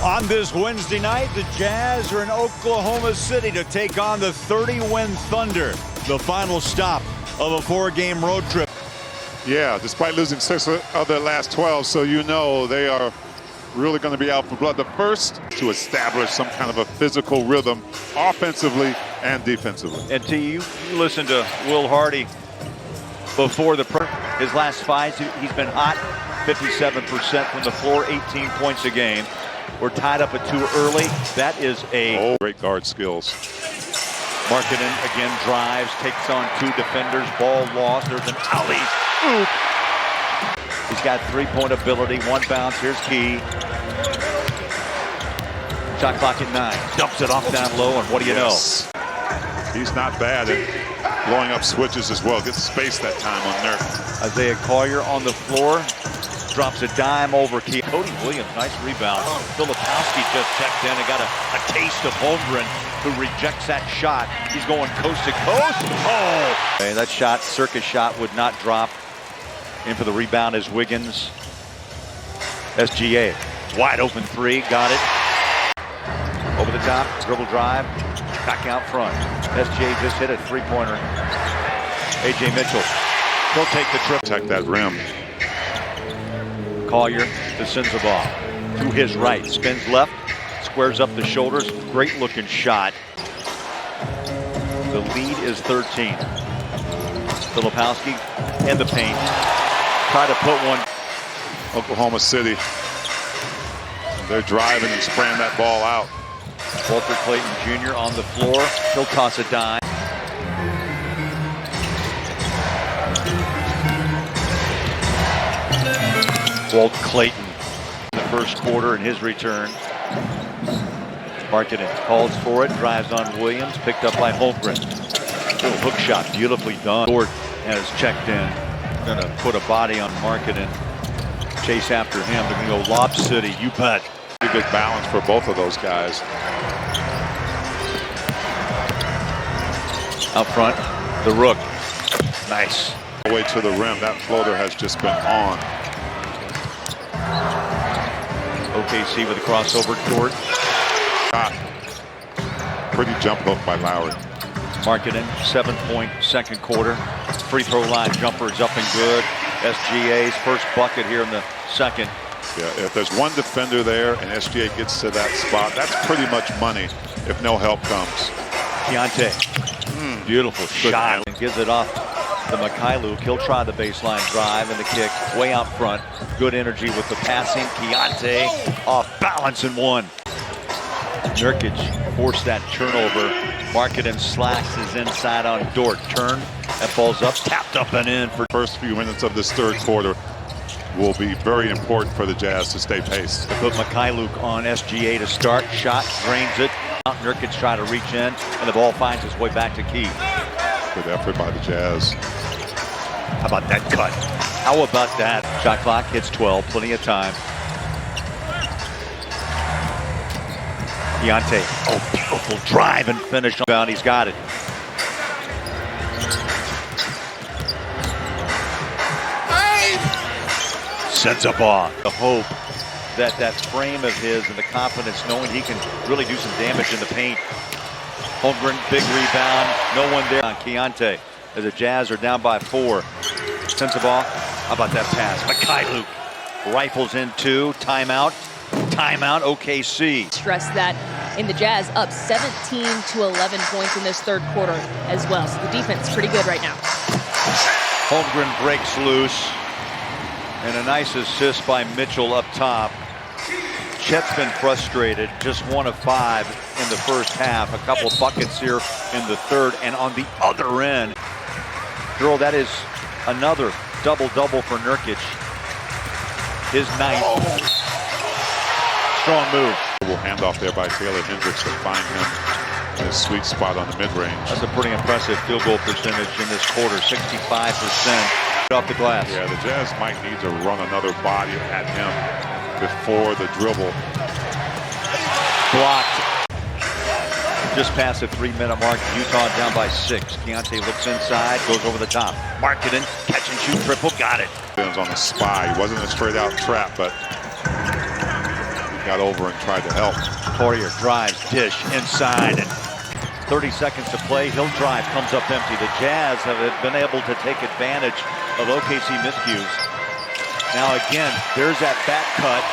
On this Wednesday night, the Jazz are in Oklahoma City to take on the 30-win Thunder, the final stop of a 4-game road trip. Yeah, despite losing 6 of their last 12, so you know they are really going to be out for blood. The first to establish some kind of a physical rhythm offensively and defensively. And you listen to Will Hardy before his last 5, he's been hot, 57% from the floor, 18 points a game. We're tied up at 2 early. That is great guard skills. Markkanen again drives, takes on 2 defenders, ball lost. There's an alley. Oop. He's got 3-point ability, 1 bounce. Here's Key. Shot clock at 9. Dumps it off down low, and what do you know? He's not bad at blowing up switches as well. Gets space that time on Nurk. Isaiah Collier on the floor. Drops a dime over Key. Cody Williams, nice rebound. Filipowski just checked in and got a taste of Holmgren, who rejects that shot. He's going coast to coast. Oh! Okay, that shot, circus shot, would not drop. In for the rebound is Wiggins. SGA, wide open 3, got it. Over the top, dribble drive, back out front. SGA just hit a 3-pointer. AJ Mitchell, he'll take the trip. Protect that rim. Collier to Sensabaugh. To his right, spins left, squares up the shoulders. Great looking shot. The lead is 13. Filipowski in the paint. Try to put one. Oklahoma City. They're driving and spraying that ball out. Walter Clayton Jr. on the floor. He'll toss a dime. Walt Clayton in the first quarter in his return. Markkanen calls for it, drives on Williams, picked up by Holmgren. Little hook shot, beautifully done. Dort has checked in. Going to put a body on Markkanen. Chase after him. They're going to go Lob City, you bet. Pretty good balance for both of those guys. Out front, the Rook. Nice. All the way to the rim. That floater has just been on. OKC with a crossover. Dort. Pretty jump hook by Lowry. Markkanen, 7-point second quarter. Free throw line jumper is up and good. SGA's first bucket here in the second. Yeah, if there's one defender there and SGA gets to that spot, that's pretty much money if no help comes. Keontae, beautiful shot, and gives it off to Mikhailuk. He'll try the baseline drive and the kick way out front. Good energy with the passing. Keontae off balance and one. Nurkic forced that turnover. Markkanen slacks his inside on Dort. Turn, that ball's up, tapped up and in. For first few minutes of this third quarter will be very important for the Jazz to stay paced. They put Mikhailuk on SGA to start. Shot, drains it. Nurkic try to reach in, and the ball finds its way back to Key. Good effort by the Jazz. How about that cut? How about that? Shot clock hits 12, plenty of time. Keontae, oh, beautiful drive and finish on bound. He's got it. Sensabaugh. The hope that that frame of his and the confidence knowing he can really do some damage in the paint. Holmgren, big rebound. No one there on Keontae as the Jazz are down by 4. Sensabaugh, how about that pass? Mikhailuk rifles in 2. Timeout. Timeout, OKC. Stress that in the Jazz up 17 to 11 points in this third quarter as well. So the defense is pretty good right now. Holmgren breaks loose. And a nice assist by Mitchell up top. Chet's been frustrated, just 1 of 5 in the first half. A couple of buckets here in the third. And on the other end, girl, that is another double-double for Nurkic. His 9th. Strong move. Handoff there by Taylor Hendricks to find him in his sweet spot on the mid-range. That's a pretty impressive field goal percentage in this quarter, 65%. Off the glass. Yeah, the Jazz might need to run another body at him before the dribble. Blocked. Just past the 3-minute mark. Utah down by 6. Keontae looks inside, goes over the top. Markkanen, catch and shoot triple, got it. He was on the spy. He wasn't a straight out trap, but got over and tried to help. Poirier drives, dish inside, and 30 seconds to play. He'll drive, comes up empty. The Jazz have been able to take advantage of OKC miscues. Now again, there's that back cut.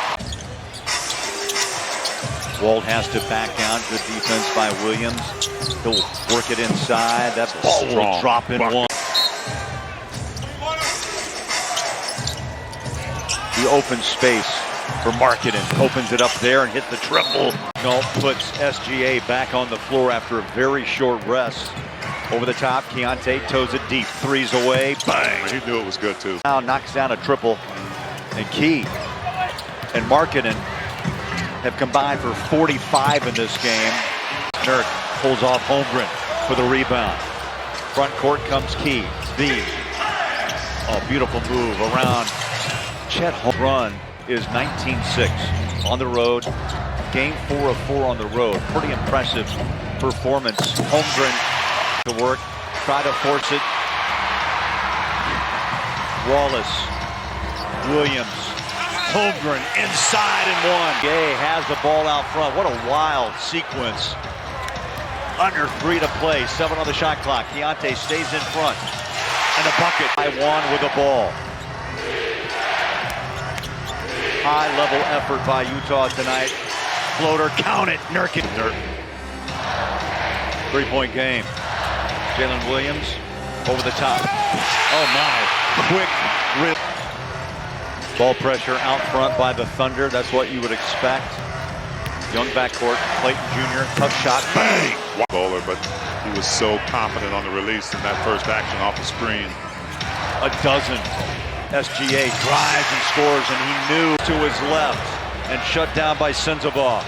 Walt has to back down. Good defense by Williams. He'll work it inside. That ball will drop in one. The open space for Markkanen. Opens it up there and hit the triple. No, puts SGA back on the floor after a very short rest. Over the top, Keontae toes it deep. Threes away, bang! He knew it was good too. Now knocks down a triple. And Key and Markkanen have combined for 45 in this game. Nurk pulls off Holmgren for the rebound. Front court comes Key. Beautiful move around. Chet run is 19-6 on the road. Game 4 of 4 on the road. Pretty impressive performance. Holmgren to work, try to force it. Wallace, Williams, Holmgren inside and one. Gay has the ball out front. What a wild sequence. Under 3 to play, 7 on the shot clock. Keontae stays in front. And a bucket. Taiwan with the ball. High-level effort by Utah tonight. Floater, count it. Nurk. 3-point game. Jalen Williams over the top. Oh my, quick rip. Ball pressure out front by the Thunder. That's what you would expect. Young backcourt, Clayton Jr., tough shot, bang! Bowler, but he was so confident on the release in that first action off the screen. A dozen. SGA drives and scores, and he knew to his left and shut down by Sensabaugh.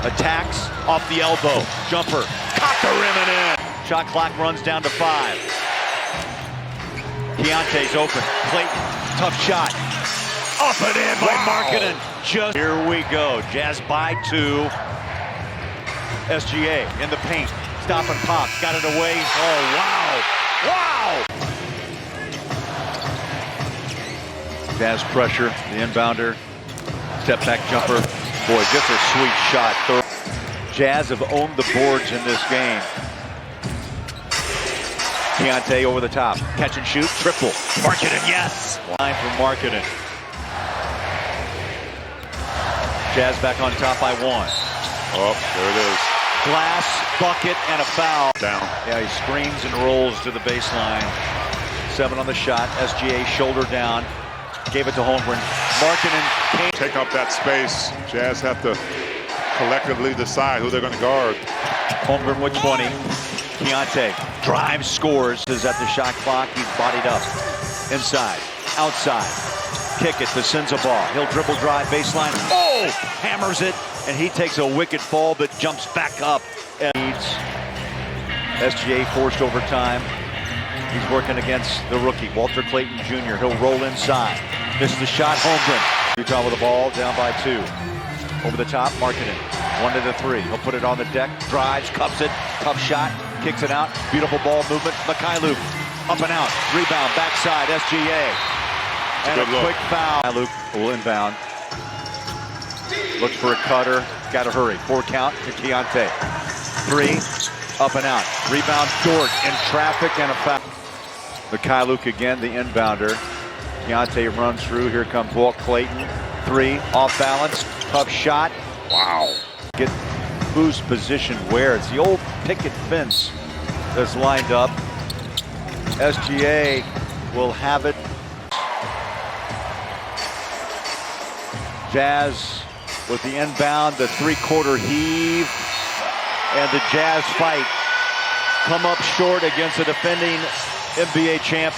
Attacks off the elbow. Jumper. Caught the rim and in. Shot clock runs down to 5. Keontae's open. Clayton. Tough shot. Up and in by Markkanen. Just here we go. Jazz by 2. SGA in the paint. Stop and pop. Got it away. Oh, wow. Wow. Jazz pressure. The inbounder. Step back jumper. Boy, just a sweet shot. Jazz have owned the boards in this game. Keontae over the top. Catch and shoot. Triple. Markkanen, yes! Line for Markkanen. Jazz back on top by 1. Oh, there it is. Glass, bucket, and a foul. Down. Yeah, he screens and rolls to the baseline. 7 on the shot. SGA shoulder down. Gave it to Holmgren. Markkanen came. Take up that space. Jazz have to collectively decide who they're going to guard. Holmgren with 20. Keontae drives, scores. Is at the shot clock. He's bodied up. Inside, outside. Kick it to Sensabaugh. He'll dribble drive baseline. Oh! Hammers it, and he takes a wicked fall, but jumps back up. SGA forced overtime. He's working against the rookie, Walter Clayton Jr. He'll roll inside. Misses the shot, Holmgren. Utah with the ball, down by 2. Over the top, Markkanen. 1 to the 3. He'll put it on the deck, drives, cups it, tough shot, kicks it out. Beautiful ball movement. Mikhailuk up and out. Rebound, backside, SGA. And a quick foul. Mikhailuk will inbound. Looks for a cutter. Got to hurry. 4 count to Keontae. 3, up and out. Rebound, Dort in traffic and a foul. Mikhailuk again, the inbounder. Keontae runs through. Here comes Walt Clayton. 3, off balance. Tough shot. Wow. Get whose position where. It's the old picket fence that's lined up. SGA will have it. Jazz with the inbound, the 3-quarter heave, and the Jazz fight. Come up short against the defending NBA champ.